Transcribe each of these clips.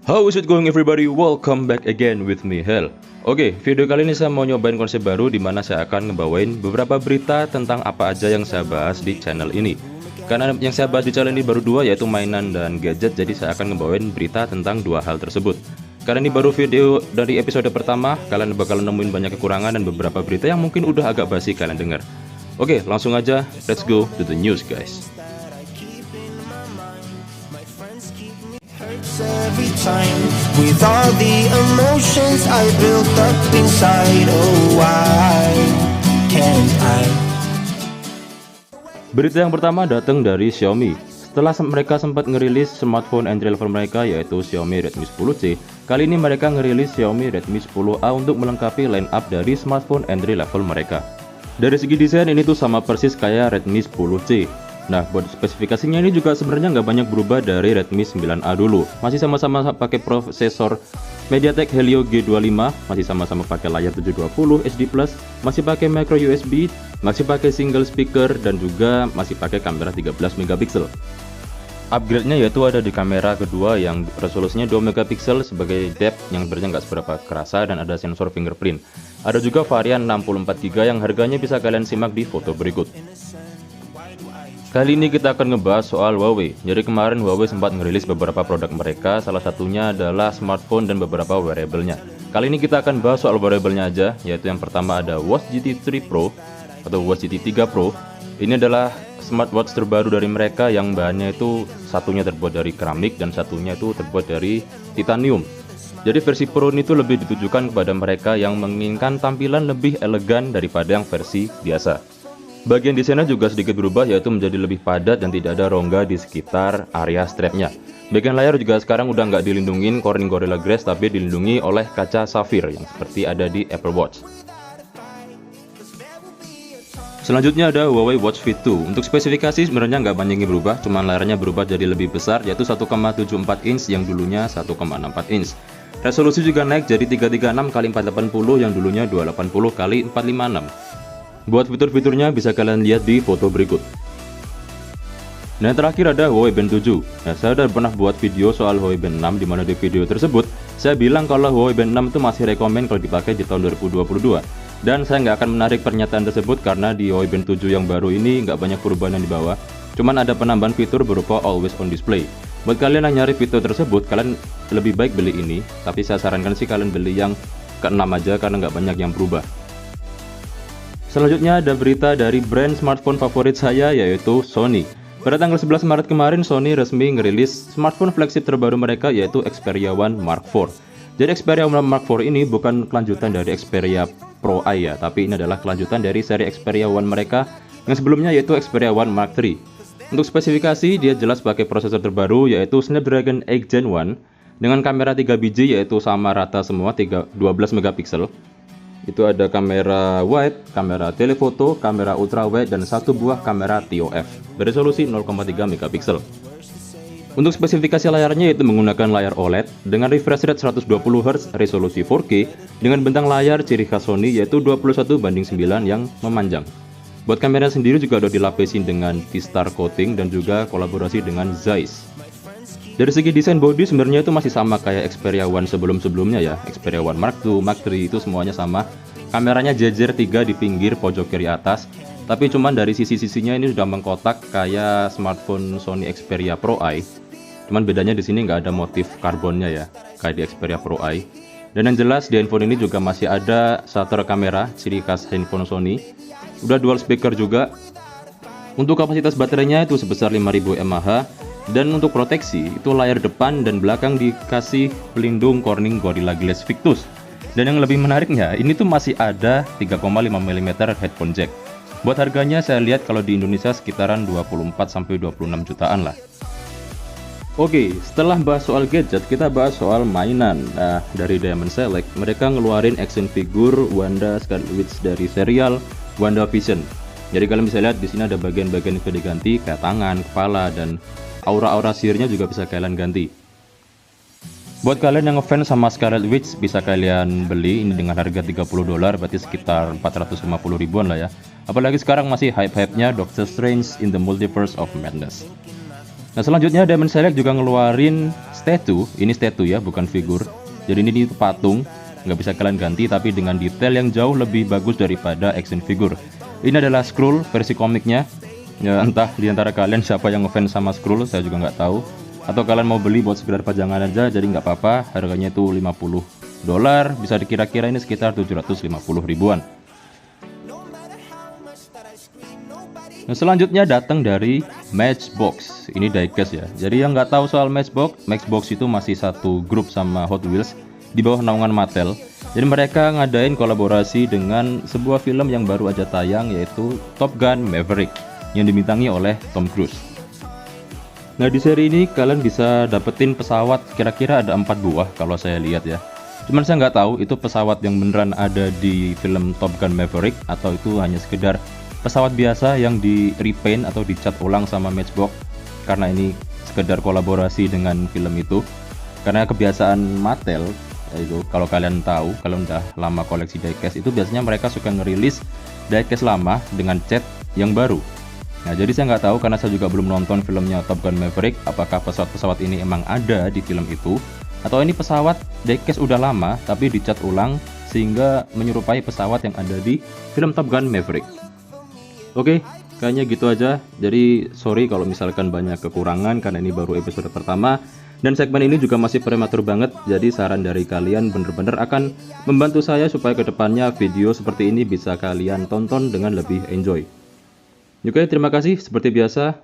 How is it going everybody? Welcome back again with me, Hel. Oke, video kali ini saya mau nyobain konsep baru di mana saya akan ngebawain beberapa berita tentang apa aja yang saya bahas di channel ini. Karena yang saya bahas di channel ini baru dua, yaitu mainan dan gadget, jadi saya akan ngebawain berita tentang dua hal tersebut. Karena ini baru video dari episode pertama, kalian bakal nemuin banyak kekurangan dan beberapa berita yang mungkin udah agak basi kalian dengar. Oke, langsung aja, let's go to the news guys. Every time with all the emotions I built up inside, oh why can't I? Berita yang pertama datang dari Xiaomi. Setelah mereka sempat ngerilis smartphone entry level mereka yaitu Xiaomi Redmi 10C, kali ini mereka ngerilis Xiaomi Redmi 10A untuk melengkapi line up dari smartphone entry level mereka. Dari segi desain ini tuh sama persis kayak Redmi 10C. Nah, buat spesifikasinya ini juga sebenarnya nggak banyak berubah dari Redmi 9A dulu. Masih sama-sama pakai prosesor MediaTek Helio G25, masih sama-sama pakai layar 720 HD+, masih pakai micro USB, masih pakai single speaker, dan juga masih pakai kamera 13 megapiksel. Upgrade-nya yaitu ada di kamera kedua yang resolusinya 2 megapiksel sebagai depth yang sebenarnya nggak seberapa kerasa, dan ada sensor fingerprint. Ada juga varian 64GB yang harganya bisa kalian simak di foto berikut. Kali ini kita akan ngebahas soal Huawei. Jadi kemarin Huawei sempat ngerilis beberapa produk mereka, salah satunya adalah smartphone dan beberapa wearable-nya. Kali ini kita akan bahas soal wearable-nya aja, yaitu yang pertama ada Watch GT 3 Pro atau Watch GT 3 Pro. Ini adalah smartwatch terbaru dari mereka yang bahannya itu satunya terbuat dari keramik dan satunya itu terbuat dari titanium. Jadi versi Pro ini tuh lebih ditujukan kepada mereka yang menginginkan tampilan lebih elegan daripada yang versi biasa. Bagian desainnya juga sedikit berubah, yaitu menjadi lebih padat dan tidak ada rongga di sekitar area strapnya. Bagian layar juga sekarang udah nggak dilindungin Corning Gorilla Glass, tapi dilindungi oleh kaca safir yang seperti ada di Apple Watch. Selanjutnya ada Huawei Watch Fit 2. Untuk spesifikasi sebenarnya nggak banyak yang berubah, cuman layarnya berubah jadi lebih besar, yaitu 1,74 inch yang dulunya 1,64 inch. Resolusi juga naik jadi 336x480 yang dulunya 280x456. Buat fitur-fiturnya bisa kalian lihat di foto berikut. Nah, yang terakhir ada Huawei Band 7. Nah, saya udah pernah buat video soal Huawei Band 6, dimana di video tersebut saya bilang kalau Huawei Band 6 itu masih rekomen kalau dipakai di tahun 2022. Dan saya nggak akan menarik pernyataan tersebut karena di Huawei Band 7 yang baru ini nggak banyak perubahan yang dibawa. Cuman ada penambahan fitur berupa Always On Display. Buat kalian yang nyari fitur tersebut, kalian lebih baik beli ini. Tapi saya sarankan sih kalian beli yang ke-6 aja karena nggak banyak yang berubah. Selanjutnya ada berita dari brand smartphone favorit saya yaitu Sony. Pada tanggal 11 Maret kemarin Sony resmi ngerilis smartphone flagship terbaru mereka yaitu Xperia One Mark IV. Jadi Xperia One Mark IV ini bukan kelanjutan dari Xperia Pro I ya, tapi ini adalah kelanjutan dari seri Xperia One mereka yang sebelumnya yaitu Xperia One Mark III. Untuk spesifikasi dia jelas pakai prosesor terbaru yaitu Snapdragon 8 Gen 1 dengan kamera 3 biji yaitu sama rata semua 12 megapiksel. Itu ada kamera wide, kamera telefoto, kamera ultrawide, dan satu buah kamera TOF beresolusi 0,3 megapiksel. Untuk spesifikasi layarnya itu menggunakan layar OLED dengan refresh rate 120Hz resolusi 4K dengan bentang layar ciri khas Sony yaitu 21:9 yang memanjang. Buat kamera sendiri juga udah dilapisin dengan V-Star coating dan juga kolaborasi dengan Zeiss. Dari segi desain body sebenarnya itu masih sama kayak Xperia One sebelum-sebelumnya ya. Xperia One Mark II, Mark III itu semuanya sama. Kameranya jejer 3 di pinggir pojok kiri atas. Tapi cuman dari sisi-sisinya ini sudah mengkotak kayak smartphone Sony Xperia Pro I. Cuman bedanya di sini nggak ada motif karbonnya ya, kayak di Xperia Pro I. Dan yang jelas di handphone ini juga masih ada shutter kamera, ciri khas handphone Sony. Udah dual speaker juga. Untuk kapasitas baterainya itu sebesar 5000 mAh. Dan untuk proteksi, itu layar depan dan belakang dikasih pelindung Corning Gorilla Glass Victus. Dan yang lebih menariknya, ini tuh masih ada 3,5 mm headphone jack. Buat harganya saya lihat kalau di Indonesia sekitaran 24-26 jutaan lah. Oke, setelah bahas soal gadget, kita bahas soal mainan. Nah, dari Diamond Select, mereka ngeluarin action figure Wanda Scarlet Witch dari serial WandaVision. Jadi kalian bisa lihat di sini ada bagian-bagian yang diganti kayak tangan, kepala, dan aura-aura sihirnya juga bisa kalian ganti. Buat kalian yang ngefans sama Scarlet Witch bisa kalian beli ini dengan harga $30, berarti sekitar 450 ribuan lah ya. Apalagi sekarang masih hype-hypenya Doctor Strange in the Multiverse of Madness. Nah selanjutnya Diamond Select juga ngeluarin statue. Ini statue ya, bukan figur. Jadi ini patung, nggak bisa kalian ganti, tapi dengan detail yang jauh lebih bagus daripada action figure. Ini adalah Skrull versi komiknya. Ya entah diantara kalian siapa yang ngefans sama Skrull, saya juga nggak tahu. Atau kalian mau beli buat sekedar pajangan aja, jadi nggak apa-apa. Harganya itu $50. Bisa dikira-kira ini sekitar 750 ribuan. Nah selanjutnya datang dari Matchbox. Ini diecast ya. Jadi yang nggak tahu soal Matchbox itu masih satu grup sama Hot Wheels di bawah naungan Mattel. Jadi mereka ngadain kolaborasi dengan sebuah film yang baru aja tayang, yaitu Top Gun Maverick yang dibintangi oleh Tom Cruise. Nah di seri ini kalian bisa dapetin pesawat, kira-kira ada 4 buah kalau saya lihat ya. Cuman saya nggak tahu itu pesawat yang beneran ada di film Top Gun Maverick atau itu hanya sekedar pesawat biasa yang di repaint atau dicat ulang sama Matchbox, karena ini sekedar kolaborasi dengan film itu. Karena kebiasaan Mattel itu, kalau kalian tahu, kalau udah lama koleksi diecast itu biasanya mereka suka ngerilis diecast lama dengan cat yang baru. Nah jadi saya nggak tahu, karena saya juga belum nonton filmnya Top Gun Maverick, apakah pesawat-pesawat ini emang ada di film itu atau ini pesawat diecast udah lama tapi dicat ulang sehingga menyerupai pesawat yang ada di film Top Gun Maverick. Oke, kayaknya gitu aja. Jadi sorry kalau misalkan banyak kekurangan karena ini baru episode pertama dan segmen ini juga masih prematur banget. Jadi saran dari kalian bener-bener akan membantu saya supaya kedepannya video seperti ini bisa kalian tonton dengan lebih enjoy. Oke, terima kasih seperti biasa.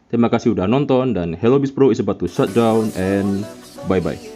Terima kasih udah nonton dan Hello Beast Pro is about to shut down and bye bye.